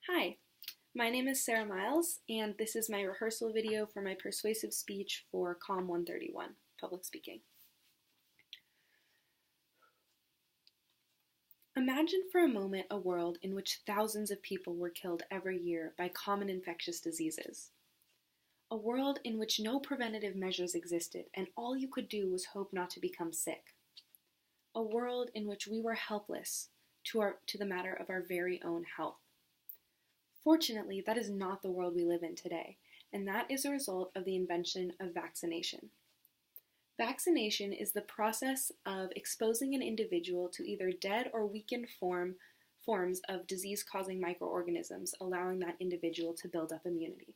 Hi, my name is Sarah Miles, and this is my rehearsal video for my persuasive speech for COM 131, public speaking. Imagine for a moment a world in which thousands of people were killed every year by common infectious diseases. A world in which no preventative measures existed and all you could do was hope not to become sick. A world in which we were helpless to the matter of our very own health. Fortunately, that is not the world we live in today, and that is a result of the invention of vaccination. Vaccination is the process of exposing an individual to either dead or weakened forms of disease-causing microorganisms, allowing that individual to build up immunity.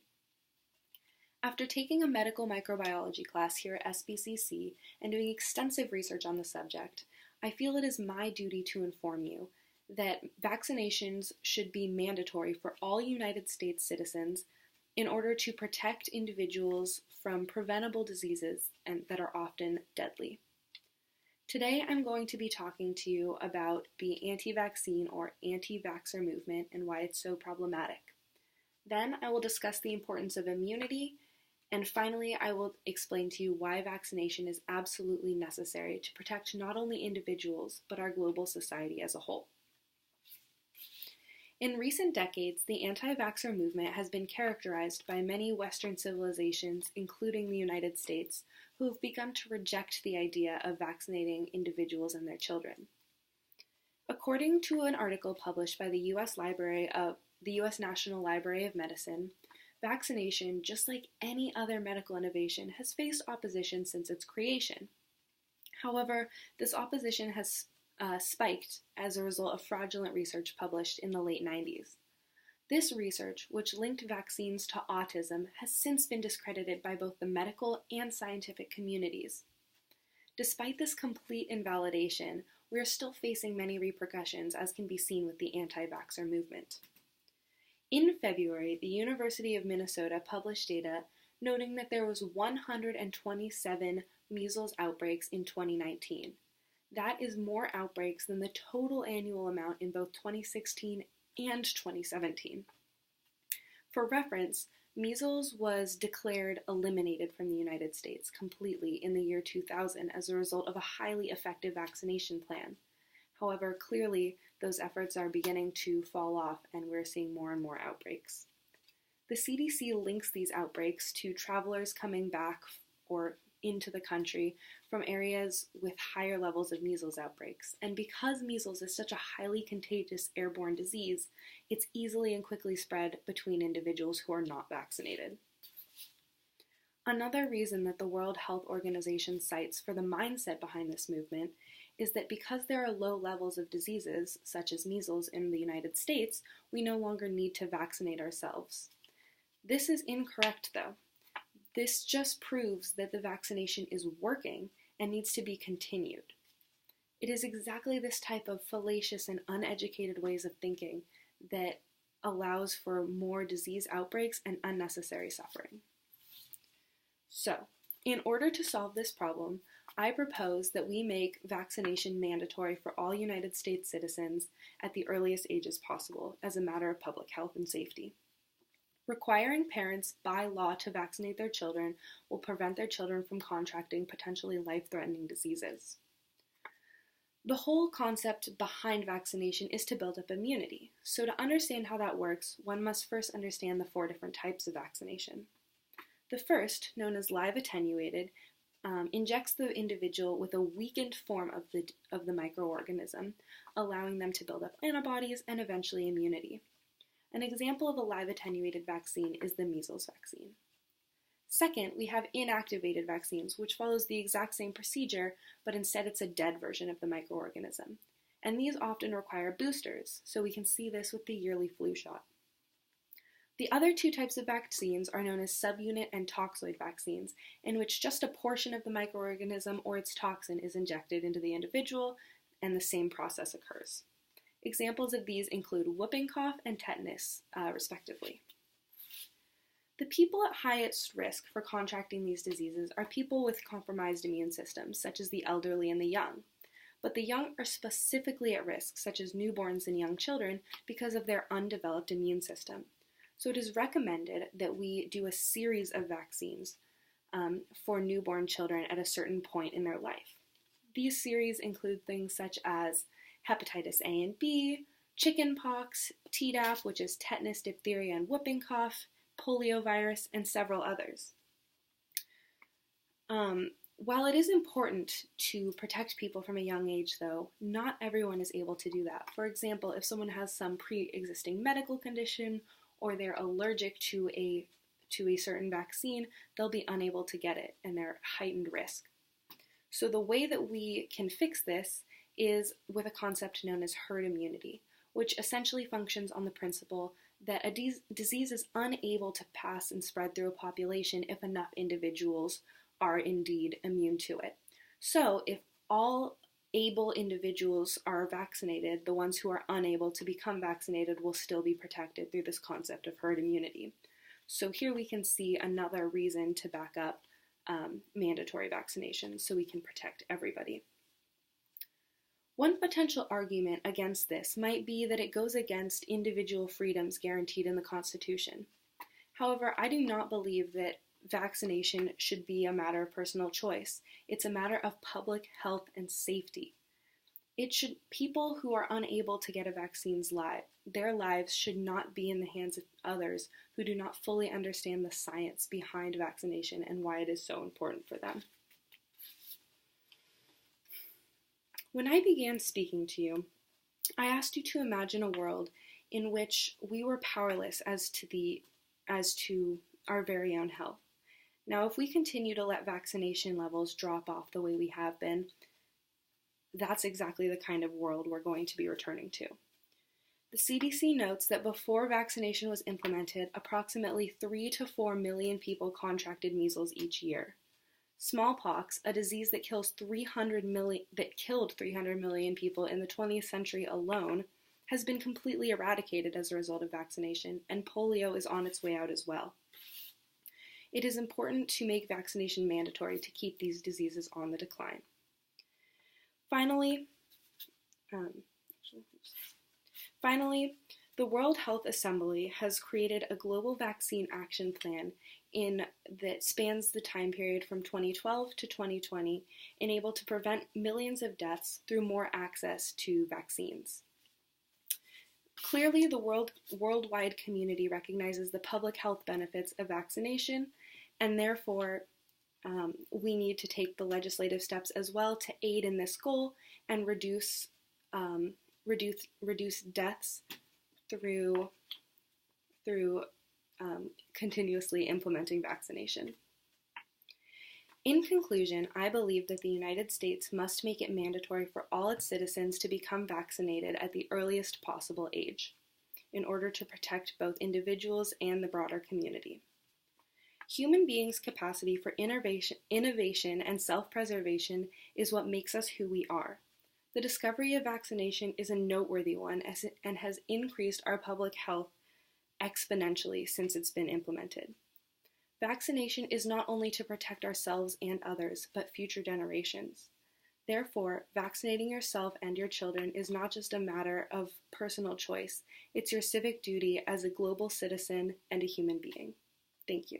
After taking a medical microbiology class here at SBCC and doing extensive research on the subject, I feel it is my duty to inform you that vaccinations should be mandatory for all United States citizens in order to protect individuals from preventable diseases that are often deadly. Today I'm going to be talking to you about the anti-vaccine or anti-vaxxer movement and why it's so problematic. Then I will discuss the importance of immunity, and finally I will explain to you why vaccination is absolutely necessary to protect not only individuals but our global society as a whole. In recent decades, the anti-vaxxer movement has been characterized by many Western civilizations, including the United States, who have begun to reject the idea of vaccinating individuals and their children. According to an article published by the U.S. National Library of Medicine, vaccination, just like any other medical innovation, has faced opposition since its creation. However, this opposition has spiked as a result of fraudulent research published in the late 90s. This research, which linked vaccines to autism, has since been discredited by both the medical and scientific communities. Despite this complete invalidation, we are still facing many repercussions, as can be seen with the anti-vaxxer movement. In February, the University of Minnesota published data noting that there was 127 measles outbreaks in 2019. That is more outbreaks than the total annual amount in both 2016 and 2017. For reference, measles was declared eliminated from the United States completely in the year 2000 as a result of a highly effective vaccination plan. However, clearly those efforts are beginning to fall off and we're seeing more and more outbreaks. The CDC links these outbreaks to travelers coming back or into the country from areas with higher levels of measles outbreaks. And because measles is such a highly contagious airborne disease, it's easily and quickly spread between individuals who are not vaccinated. Another reason that the World Health Organization cites for the mindset behind this movement is that because there are low levels of diseases, such as measles in the United States, we no longer need to vaccinate ourselves. This is incorrect, though. This just proves that the vaccination is working and needs to be continued. It is exactly this type of fallacious and uneducated ways of thinking that allows for more disease outbreaks and unnecessary suffering. So, in order to solve this problem, I propose that we make vaccination mandatory for all United States citizens at the earliest ages possible as a matter of public health and safety. Requiring parents by law to vaccinate their children will prevent their children from contracting potentially life-threatening diseases. The whole concept behind vaccination is to build up immunity. So to understand how that works, one must first understand the 4 different types of vaccination. The first, known as live attenuated, injects the individual with a weakened form of the microorganism, allowing them to build up antibodies and eventually immunity. An example of a live attenuated vaccine is the measles vaccine. Second, we have inactivated vaccines, which follows the exact same procedure, but instead it's a dead version of the microorganism. And these often require boosters, so we can see this with the yearly flu shot. The other 2 types of vaccines are known as subunit and toxoid vaccines, in which just a portion of the microorganism or its toxin is injected into the individual, and the same process occurs. Examples of these include whooping cough and tetanus, respectively. The people at highest risk for contracting these diseases are people with compromised immune systems, such as the elderly and the young. but the young are specifically at risk, such as newborns and young children, because of their undeveloped immune system. So it is recommended that we do a series of vaccines for newborn children at a certain point in their life. These series include things such as hepatitis A and B, chickenpox, Tdap, which is tetanus, diphtheria, and whooping cough, poliovirus, and several others. While it is important to protect people from a young age, though, not everyone is able to do that. For example, if someone has some pre-existing medical condition or they're allergic to a certain vaccine, they'll be unable to get it, and they're heightened risk. So the way that we can fix this is with a concept known as herd immunity, which essentially functions on the principle that a disease is unable to pass and spread through a population if enough individuals are indeed immune to it. So if all able individuals are vaccinated, the ones who are unable to become vaccinated will still be protected through this concept of herd immunity. So here we can see another reason to back up mandatory vaccinations so we can protect everybody. One potential argument against this might be that it goes against individual freedoms guaranteed in the Constitution. However, I do not believe that vaccination should be a matter of personal choice. It's a matter of public health and safety. People who are unable to get a vaccine's their lives should not be in the hands of others who do not fully understand the science behind vaccination and why it is so important for them. When I began speaking to you, I asked you to imagine a world in which we were powerless as to our very own health. Now, if we continue to let vaccination levels drop off the way we have been, that's exactly the kind of world we're going to be returning to. The CDC notes that before vaccination was implemented, approximately 3 to 4 million people contracted measles each year. Smallpox, a disease that killed 300 million people in the 20th century alone, has been completely eradicated as a result of vaccination, and polio is on its way out as well. It is important to make vaccination mandatory to keep these diseases on the decline. Finally, the World Health Assembly has created a global vaccine action plan that spans the time period from 2012 to 2020 and able to prevent millions of deaths through more access to vaccines. Clearly, the worldwide community recognizes the public health benefits of vaccination, and therefore we need to take the legislative steps as well to aid in this goal and reduce deaths through continuously implementing vaccination. In conclusion, I believe that the United States must make it mandatory for all its citizens to become vaccinated at the earliest possible age in order to protect both individuals and the broader community. Human beings' capacity for innovation and self-preservation is what makes us who we are. The discovery of vaccination is a noteworthy one and has increased our public health exponentially since it's been implemented. Vaccination is not only to protect ourselves and others, but future generations. Therefore, vaccinating yourself and your children is not just a matter of personal choice, it's your civic duty as a global citizen and a human being. Thank you.